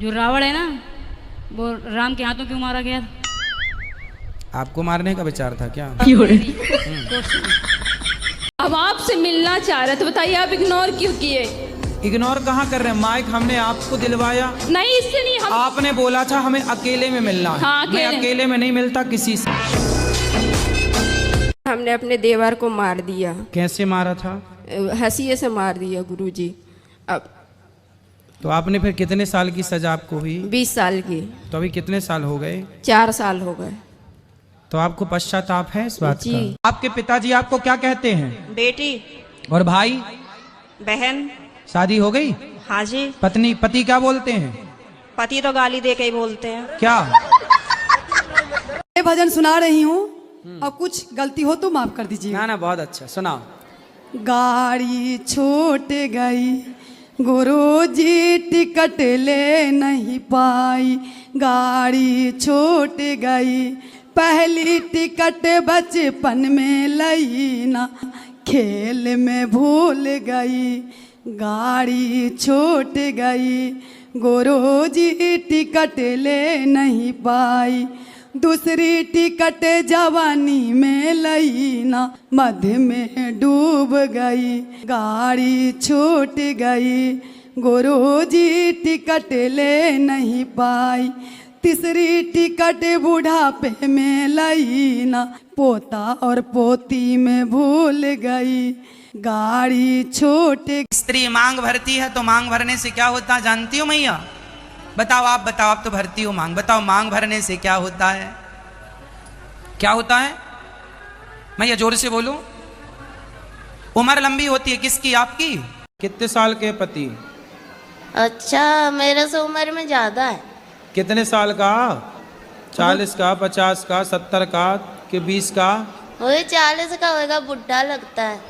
जो रावण है ना, वो राम के हाथों क्यों मारा गया? आपको मारने का विचार था क्या? अब आपसे मिलना चाह रहे तो बताइए आप इग्नोर क्यों किए? इग्नोर कहाँ कर रहे हैं? माइक हमने आपको दिलवाया। नहीं, इससे नहीं। हम आपने बोला था हमें अकेले में मिलना है। हाँ, मैं अकेले में नहीं मिलता किसी से। हमने अपने देवर को मार दिया। कैसे मारा था? हंसिए से मार दिया गुरुजी। अब तो आपने फिर कितने साल की सजा आपको हुई? 20 साल की। तो अभी कितने साल हो गए? 4 साल हो गए। तो आपको पश्चाताप है इस बात जी। का? आपके पिताजी आपको क्या कहते हैं? बेटी। और भाई? बहन। शादी हो गई? हाँ जी। पति क्या बोलते हैं? पति तो गाली दे के ही बोलते हैं। क्या? ये भजन सुना रही हूँ और कुछ गलती हो तो माफ कर दीजिए। ना बहुत अच्छा सुनाओ। गाड़ी छूट गई गुरुजी टिकट ले नहीं पाई, गाड़ी छूट गई पहली टिकट बचपन में लई ना, खेल में भूल गई गाड़ी छूट गई गुरुजी टिकट ले नहीं पाई, दूसरी टिकट जवानी में लई ना, मध्य में डूब गई गाड़ी छूट गई गुरुजी टिकट ले नहीं पाई, तीसरी टिकट बुढ़ापे में लई ना, पोता और पोती में भूल गई गाड़ी छूट। स्त्री मांग भरती है तो मांग भरने से क्या होता है जानती हो मैया? बताओ, आप तो भरती हो मांग। बताओ मांग भरने से क्या होता है? क्या होता है मैया? जोर से बोलो। उम्र लंबी होती है। किसकी? आपकी? कितने साल के पति? अच्छा, मेरे से उम्र में ज्यादा है। कितने साल का? 40 का, 50 का, 70 का कि 20 का? वही 40 का होगा, बुढ़ा लगता है।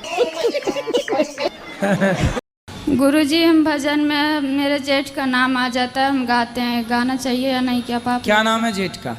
गुरुजी, हम भजन में मेरे जेठ का नाम आ जाता है, हम गाते हैं, गाना चाहिए या नहीं? क्या पाप? क्या नाम है जेठ का?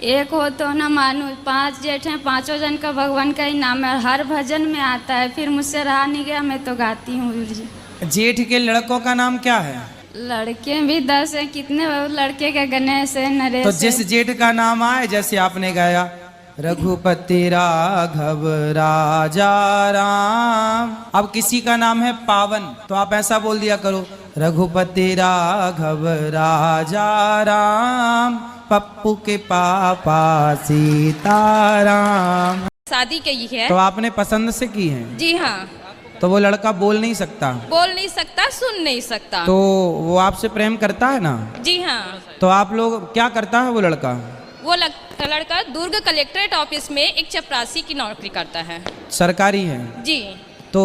एक हो तो ना मानू, 5 जेठ हैं, 5 जन का भगवान का ही नाम है, हर भजन में आता है, फिर मुझसे रहा नहीं गया, मैं तो गाती हूँ गुरुजी। जेठ के लड़कों का नाम क्या है? लड़के भी 10 हैं। कितने लड़के के? गणेश है, नरेश। तो जिस जेठ का नाम आए, जैसे आपने गाया रघुपति राघव राजा राम, अब किसी का नाम है पावन, तो आप ऐसा बोल दिया करो रघुपति राघव राजा राम, पप्पू के पापा सीताराम। शादी की है। तो आपने पसंद से की है? जी हाँ। तो वो लड़का बोल नहीं सकता? बोल नहीं सकता, सुन नहीं सकता। तो वो आपसे प्रेम करता है ना? जी हाँ। तो आप लोग क्या करता है वो लड़का? वो लड़का दुर्ग कलेक्ट्रेट ऑफिस में एक चपरासी की नौकरी करता है। सरकारी है? जी। तो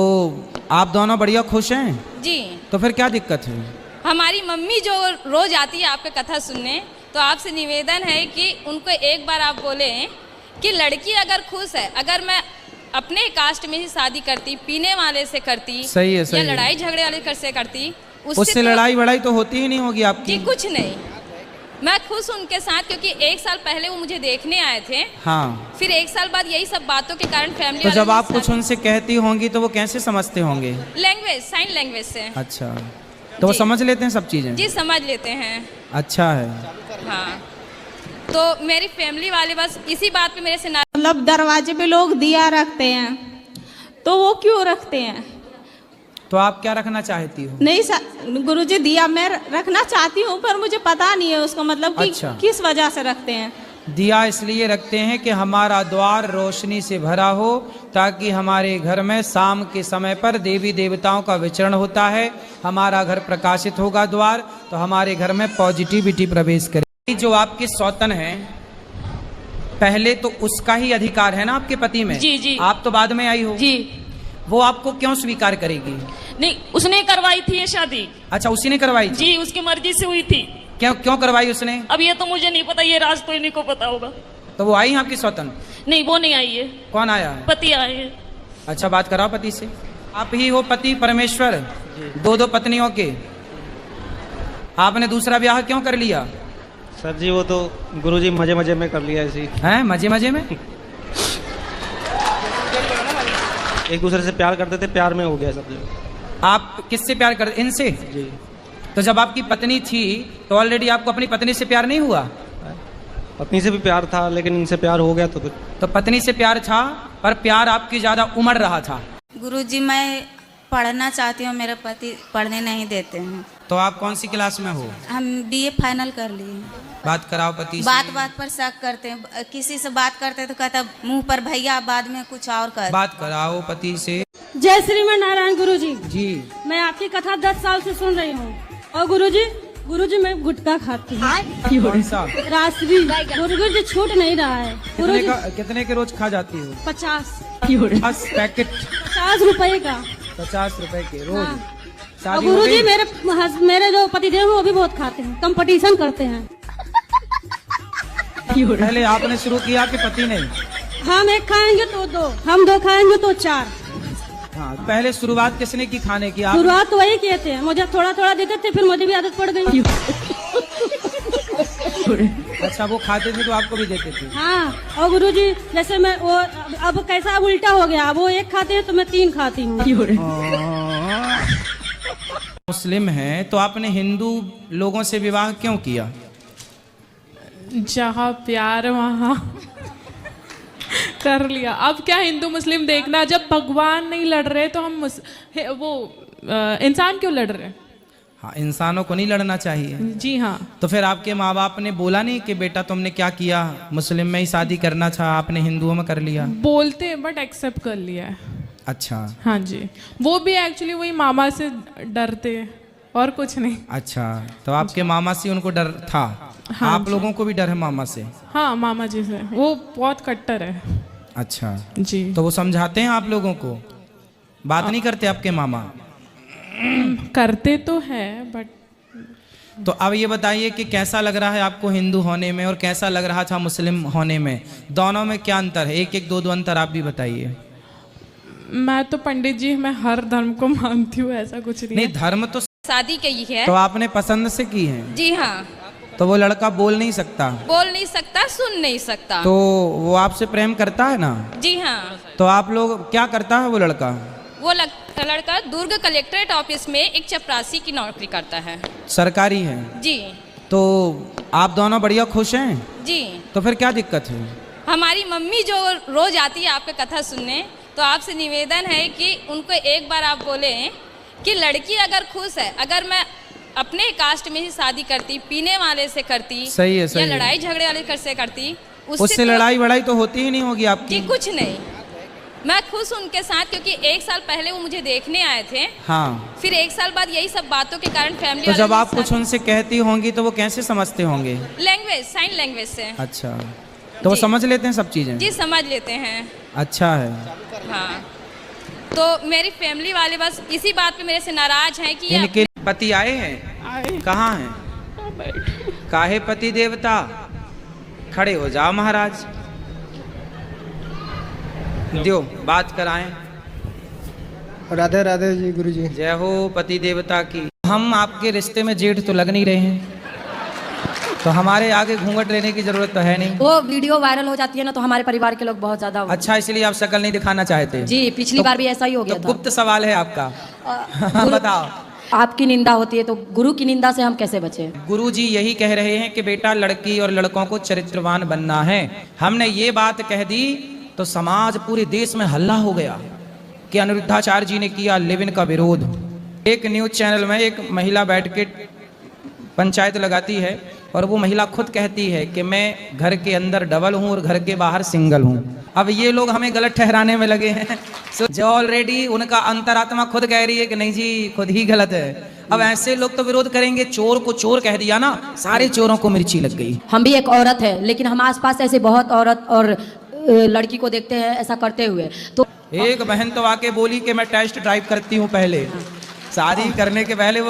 आप दोनों बढ़िया खुश हैं? जी। तो फिर क्या दिक्कत है? हमारी मम्मी जो रोज आती है आपका कथा सुनने, तो आपसे निवेदन है कि उनको एक बार आप बोले कि लड़की अगर खुश है, अगर मैं अपने कास्ट में ही शादी करती, पीने वाले से करती, सही है, सही या है। लड़ाई झगड़े वाले से करती, उससे लड़ाई वड़ाई तो होती ही नहीं होगी आपकी? जी कुछ नहीं, मैं खुश उनके साथ, क्योंकि 1 साल पहले वो मुझे देखने आए थे। हाँ। फिर 1 साल बाद यही सब बातों के कारण फैमिली तो जब आप कुछ उनसे कहती होंगी तो वो कैसे समझते होंगे? लैंग्वेज, साइन लैंग्वेज से। अच्छा, तो वो समझ लेते हैं सब चीजें? जी समझ लेते हैं। अच्छा है। हाँ, तो मेरी फैमिली वाले बस इसी बात पे मेरे से मतलब दरवाजे पे लोग दिया रखते हैं, तो वो क्यों रखते हैं? तो आप क्या रखना चाहती हो? नहीं गुरुजी, दिया मैं रखना चाहती हूँ, पर मुझे पता नहीं है उसका मतलब कि अच्छा। किस वजह से रखते हैं। दिया इसलिए रखते हैं कि हमारा द्वार रोशनी से भरा हो, ताकि हमारे घर में शाम के समय पर देवी देवताओं का विचरण होता है, हमारा घर प्रकाशित होगा द्वार, तो हमारे घर में पॉजिटिविटी प्रवेश करेगी। जो आपके सौतन है, पहले तो उसका ही अधिकार है ना आपके पति में? जी जी। आप तो बाद में आई हो जी। वो आपको क्यों स्वीकार करेगी? नहीं, उसने करवाई थी ये शादी। अच्छा, उसी ने करवाई थी? जी, उसकी मर्जी से हुई थी। क्यों करवाई उसने? अब ये तो मुझे नहीं पता, ये राज तो इन्हीं को पता होगा। तो वो आई है आपकी सौतन? नहीं, वो नहीं आई है। कौन आया है? पति आए हैं। अच्छा, बात कराओ पति से। आप ही हो पति परमेश्वर, 2 पत्नियों के। आपने दूसरा ब्याह क्यों कर लिया? सर जी, वो तो गुरुजी मजे मजे में कर लिया ऐसे। हैं? मजे मजे में? एक दूसरे से प्यार करते थे, प्यार में हो गया सब। आप किससे प्यार करते? इनसे? जी। तो जब आपकी पत्नी थी तो ऑलरेडी आपको अपनी पत्नी से प्यार नहीं हुआ? पत्नी से भी प्यार था, लेकिन इनसे प्यार हो गया तो फिर तो पत्नी से प्यार था, पर प्यार आपकी ज्यादा उमड़ रहा था। गुरुजी मैं पढ़ना चाहती हूँ, मेरे पति पढ़ने नहीं देते हैं। तो आप कौन सी क्लास में हो? हम बीए फाइनल कर लिए। बात कराओ पति से। बात बात पर शक करते हैं, किसी से बात करते हैं तो कहता मुंह पर भैया, बाद में कुछ और कर। बात कराओ पति से। जय श्रीमन नारायण गुरुजी। जी मैं आपकी कथा 10 साल से सुन रही हूँ। और गुरुजी मैं गुटखा खाती हूँ। कौन सा? रासरी। गुरुजी छूट नहीं रहा है। गुरुजी कितने के रोज खा जाती हो? 50 पैकेट 50 रुपए का। 50 रुपए के रोज। हाँ। और शादी हो गुरुजी गई? मेरे जो पतिदेव हैं वो भी बहुत खाते हैं, कंपटीशन करते हैं। पहले आपने शुरू किया कि पति ने? हम एक खाएंगे तो 2, हम 2 खाएंगे तो 4। हाँ, पहले शुरुआत किसने की खाने की? आप? शुरुआत तो वही किए थे, मुझे थोड़ा थोड़ा देते थे, फिर मुझे भी आदत पड़ गई। अच्छा, वो खाते थे तो आपको भी देते थे? हाँ। और गुरुजी जैसे मैं वो अब कैसा अब उल्टा हो गया, वो 1 खाते हैं तो मैं 3 खाती हूँ। मुस्लिम है तो आपने हिंदू लोगों से विवाह क्यों किया? जहाँ प्यार वहाँ कर लिया। अब क्या हिंदू मुस्लिम देखना, जब भगवान नहीं लड़ रहे तो हम इंसान क्यों लड़ रहे? हाँ, इंसानों को नहीं लड़ना चाहिए। जी हाँ। तो फिर आपके माँ बाप ने बोला नहीं कि बेटा तुमने क्या किया, मुस्लिम में ही शादी करना था, आपने हिंदुओं में कर लिया? बोलते हैं बट एक्सेप्ट कर लिया है। अच्छा। हाँ जी, वो भी एक्चुअली वही मामा से डरते और कुछ नहीं। अच्छा, तो आपके मामा से उनको डर था? हाँ आप लोगों को भी डर है मामा से? हाँ, मामा जी से। वो बहुत कट्टर है। अच्छा जी। तो वो समझाते हैं आप लोगों को? बात नहीं करते आपके मामा? करते तो है बट। तो अब ये बताइए कि कैसा लग रहा है आपको हिंदू होने में और कैसा लग रहा था मुस्लिम होने में? दोनों में क्या अंतर है? एक एक दो अंतर आप भी बताइए। मैं तो पंडित जी, मैं हर धर्म को मानती हूँ, ऐसा कुछ नहीं। नहीं, धर्म तो शादी की है। तो आपने पसंद से की है? जी हाँ। तो वो लड़का बोल नहीं सकता? बोल नहीं सकता, सुन नहीं सकता। तो वो आपसे प्रेम करता है ना? जी हाँ। तो आप लोग क्या करता है वो लड़का? वो लड़का दुर्ग कलेक्ट्रेट ऑफिस में एक चपरासी की नौकरी करता है। सरकारी है? जी। तो आप दोनों बढ़िया खुश हैं? जी। तो फिर क्या दिक्कत है? हमारी मम्मी जो रोज आती है आपके कथा सुनने, तो आपसे निवेदन है कि उनको एक बार आप बोले कि लड़की अगर खुश है, अगर मैं अपने कास्ट में ही शादी करती, पीने वाले से करती, सही है, सही या है। लड़ाई झगड़े वाले से करती, उससे लड़ाई वड़ाई तो होती ही नहीं होगी आपकी? जी कुछ नहीं, मैं खुश उनके साथ, क्योंकि 1 साल पहले वो मुझे देखने आए थे। हाँ। फिर 1 साल बाद यही सब बातों के कारण फैमिली तो जब आप कुछ उनसे कहती होंगी तो वो कैसे समझते होंगे? लैंग्वेज, साइन लैंग्वेज से। अच्छा, तो वो समझ लेते हैं सब चीजें? जी समझ लेते हैं। अच्छा है। हाँ, तो मेरी फैमिली वाले बस इसी बात पे मेरे से नाराज हैं कि इनके पति आए हैं? कहाँ हैं? काहे पति देवता? खड़े हो जाओ महाराज, दियो बात कराएं। राधे राधे जी गुरुजी। जय हो पति देवता की। हम आपके रिश्ते में जेठ तो लग नहीं रहे हैं, तो हमारे आगे घूंघट लेने की जरूरत तो है नहीं। वो वीडियो वायरल हो जाती है ना, तो हमारे परिवार के लोग बहुत ज्यादा। अच्छा, इसलिए आप शक्ल नहीं दिखाना चाहते? जी, पिछली बार भी ऐसा ही हो गया था। गुप्त सवाल है आपका। बताओ। आपकी निंदा होती है तो गुरु की निंदा से हम कैसे बचे? गुरु जी यही कह रहे हैं कि बेटा लड़की और लड़कों को चरित्रवान बनना है। हमने ये बात कह दी तो समाज पूरे देश में हल्ला हो गया कि अनिरुद्धाचार्य जी ने किया लिव इन का विरोध। एक न्यूज चैनल में एक महिला बैठ के पंचायत लगाती है और वो महिला खुद कहती है कि मैं घर के अंदर डबल हूँ और घर के बाहर सिंगल हूँ। अब ये लोग हमें गलत ठहराने में लगे हैं। जो ऑलरेडी उनका अंतरात्मा खुद कह रही है कि नहीं जी खुद ही गलत है। अब ऐसे लोग तो विरोध करेंगे। चोर को चोर कह दिया ना, सारे चोरों को मिर्ची लग गई। हम भी एक औरत है, लेकिन हम आसपास ऐसे बहुत औरत और लड़की को देखते हैं ऐसा करते हुए। तो एक बहन तो आके बोली कि मैं टेस्ट ड्राइव करती हूँ पहले, शादी करने के पहले वो